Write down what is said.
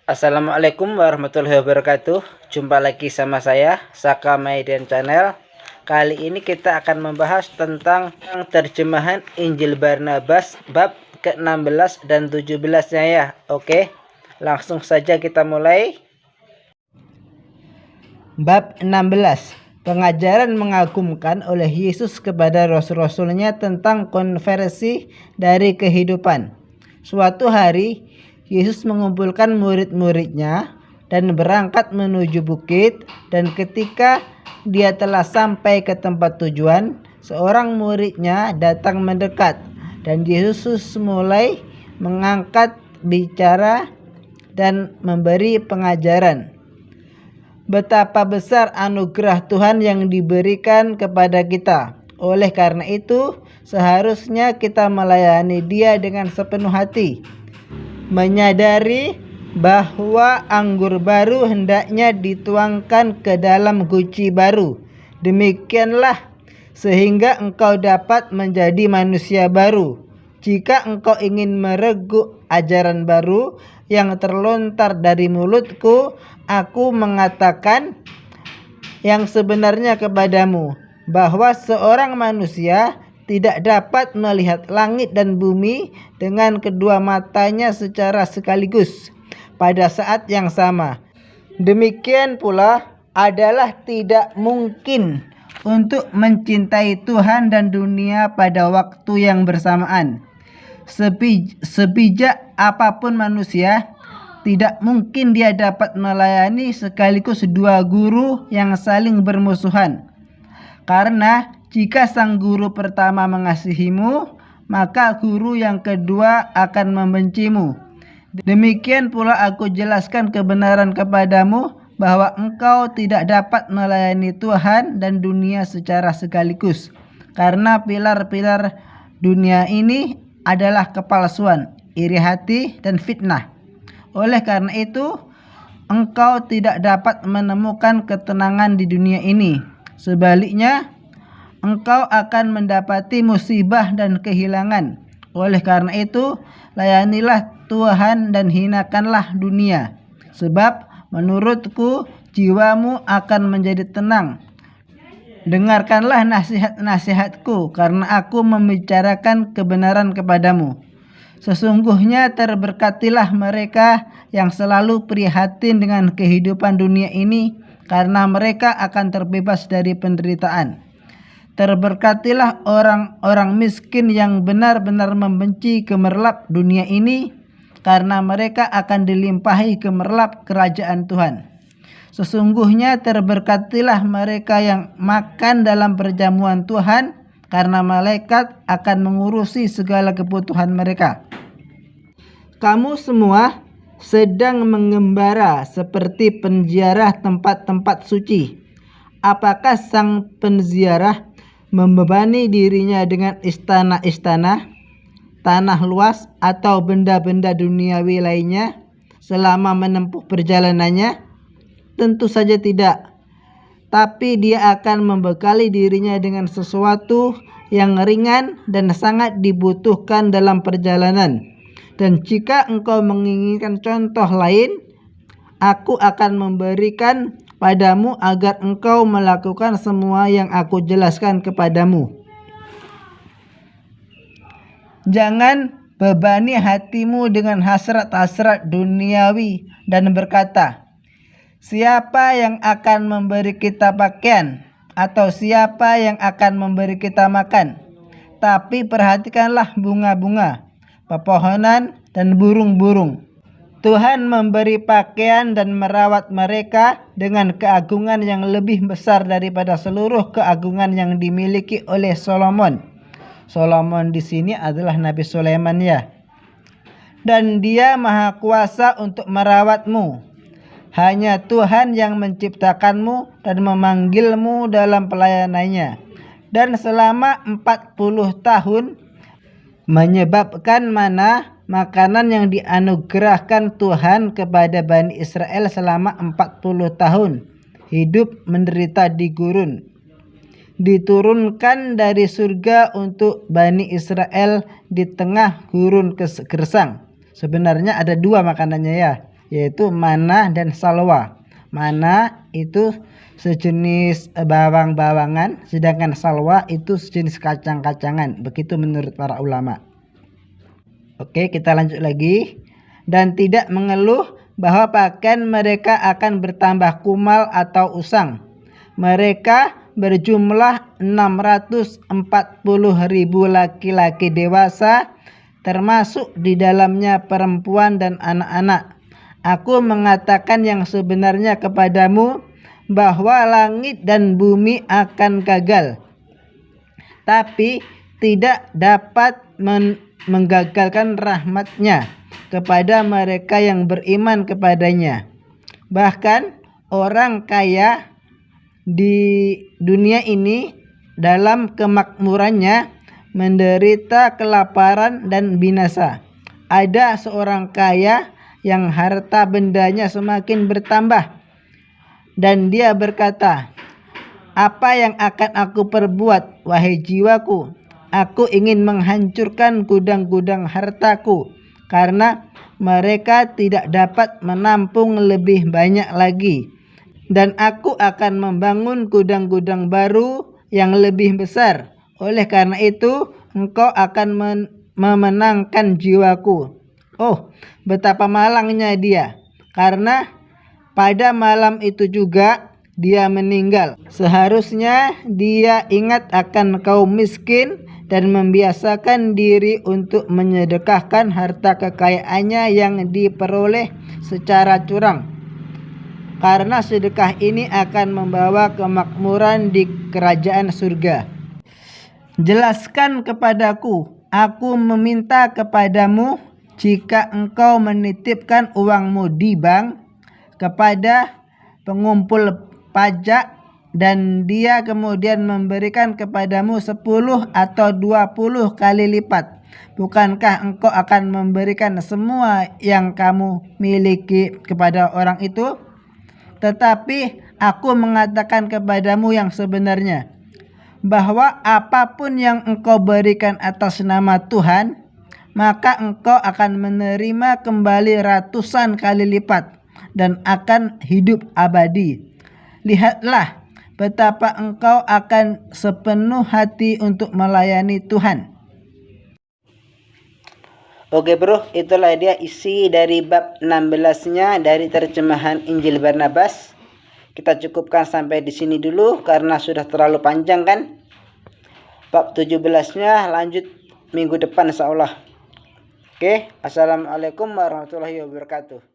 Assalamualaikum warahmatullahi wabarakatuh. Jumpa lagi sama saya Saka Maiden Channel. Kali ini kita akan membahas tentang terjemahan Injil Barnabas bab ke-16 dan 17-nya ya. Oke, langsung saja kita mulai. Bab 16. Pengajaran mengagumkan oleh Yesus kepada rasul-rasulnya tentang konversi dari kehidupan. Suatu hari Yesus mengumpulkan murid-muridnya dan berangkat menuju bukit, dan ketika dia telah sampai ke tempat tujuan, seorang muridnya datang mendekat, dan Yesus mulai mengangkat bicara dan memberi pengajaran. Betapa besar anugerah Tuhan yang diberikan kepada kita. Oleh karena itu, seharusnya kita melayani Dia dengan sepenuh hati, menyadari bahwa anggur baru hendaknya dituangkan ke dalam guci baru. Demikianlah sehingga engkau dapat menjadi manusia baru. Jika engkau ingin mereguk ajaran baru yang terlontar dari mulutku, aku mengatakan yang sebenarnya kepadamu, bahwa seorang manusia tidak dapat melihat langit dan bumi dengan kedua matanya secara sekaligus pada saat yang sama. Demikian pula adalah tidak mungkin untuk mencintai Tuhan dan dunia pada waktu yang bersamaan. Sebijak apapun manusia, tidak mungkin dia dapat melayani sekaligus dua guru yang saling bermusuhan. Karena jika sang guru pertama mengasihimu, maka guru yang kedua akan membencimu. Demikian pula aku jelaskan kebenaran kepadamu, bahwa engkau tidak dapat melayani Tuhan dan dunia secara sekaligus. Karena pilar-pilar dunia ini adalah kepalsuan, iri hati, dan fitnah. Oleh karena itu, engkau tidak dapat menemukan ketenangan di dunia ini. Sebaliknya, engkau akan mendapati musibah dan kehilangan. Oleh karena itu, layanilah Tuhan dan hinakanlah dunia. Sebab menurutku jiwamu akan menjadi tenang. Dengarkanlah nasihat-nasihatku, karena aku membicarakan kebenaran kepadamu. Sesungguhnya terberkatilah mereka yang selalu prihatin dengan kehidupan dunia ini, karena mereka akan terbebas dari penderitaan. Terberkatilah orang-orang miskin yang benar-benar membenci gemerlap dunia ini, karena mereka akan dilimpahi gemerlap kerajaan Tuhan. Sesungguhnya terberkatilah mereka yang makan dalam perjamuan Tuhan, karena malaikat akan mengurusi segala kebutuhan mereka. Kamu semua sedang mengembara seperti penziarah tempat-tempat suci. Apakah sang penziarah membebani dirinya dengan istana-istana, tanah luas, atau benda-benda duniawi lainnya selama menempuh perjalanannya? Tentu saja tidak. Tapi dia akan membekali dirinya dengan sesuatu yang ringan dan sangat dibutuhkan dalam perjalanan. Dan jika engkau menginginkan contoh lain, aku akan memberikan padamu agar engkau melakukan semua yang aku jelaskan kepadamu. Jangan bebani hatimu dengan hasrat-hasrat duniawi dan berkata, siapa yang akan memberi kita pakaian, atau siapa yang akan memberi kita makan? Tapi perhatikanlah bunga-bunga, pepohonan, dan burung-burung. Tuhan memberi pakaian dan merawat mereka dengan keagungan yang lebih besar daripada seluruh keagungan yang dimiliki oleh Solomon. Solomon di sini adalah Nabi Sulaiman ya. Dan Dia maha kuasa untuk merawatmu. Hanya Tuhan yang menciptakanmu dan memanggilmu dalam pelayanannya. Dan selama 40 tahun menyebabkan mana makanan yang dianugerahkan Tuhan kepada Bani Israel selama 40 tahun hidup menderita di gurun. Diturunkan dari surga untuk Bani Israel di tengah gurun gersang. Sebenarnya ada dua makanannya ya. yaitu mana dan salwa. Mana itu sejenis bawang-bawangan, sedangkan salwa itu sejenis kacang-kacangan. Begitu menurut para ulama. Oke, kita lanjut lagi. Dan tidak mengeluh bahwa pakaian mereka akan bertambah kumal atau usang. Mereka berjumlah 640.000 laki-laki dewasa, termasuk di dalamnya perempuan dan anak-anak. Aku mengatakan yang sebenarnya kepadamu, bahwa langit dan bumi akan gagal, tapi tidak dapat menggagalkan rahmatnya kepada mereka yang beriman kepadanya. Bahkan orang kaya di dunia ini dalam kemakmurannya menderita kelaparan dan binasa. Ada seorang kaya yang harta bendanya semakin bertambah, dan dia berkata, "Apa yang akan aku perbuat, wahai jiwaku? Aku ingin menghancurkan gudang-gudang hartaku, karena mereka tidak dapat menampung lebih banyak lagi. Dan aku akan membangun gudang-gudang baru yang lebih besar. Oleh karena itu, engkau akan memenangkan jiwaku." Oh, betapa malangnya dia, karena pada malam itu juga dia meninggal. Seharusnya dia ingat akan kaum miskin dan membiasakan diri untuk menyedekahkan harta kekayaannya yang diperoleh secara curang, karena sedekah ini akan membawa kemakmuran di kerajaan surga. Jelaskan kepadaku, aku meminta kepadamu, jika engkau menitipkan uangmu di bank kepada pengumpul pajak, dan dia kemudian memberikan kepadamu 10 atau 20 kali lipat, bukankah engkau akan memberikan semua yang kamu miliki kepada orang itu? Tetapi aku mengatakan kepadamu yang sebenarnya, bahwa apapun yang engkau berikan atas nama Tuhan, maka engkau akan menerima kembali ratusan kali lipat dan akan hidup abadi. Lihatlah betapa engkau akan sepenuh hati untuk melayani Tuhan. Oke bro, itulah dia isi dari bab 16-nya dari terjemahan Injil Barnabas. Kita cukupkan sampai di sini dulu karena sudah terlalu panjang kan. Bab 17-nya lanjut minggu depan insyaallah. Oke, assalamualaikum warahmatullahi wabarakatuh.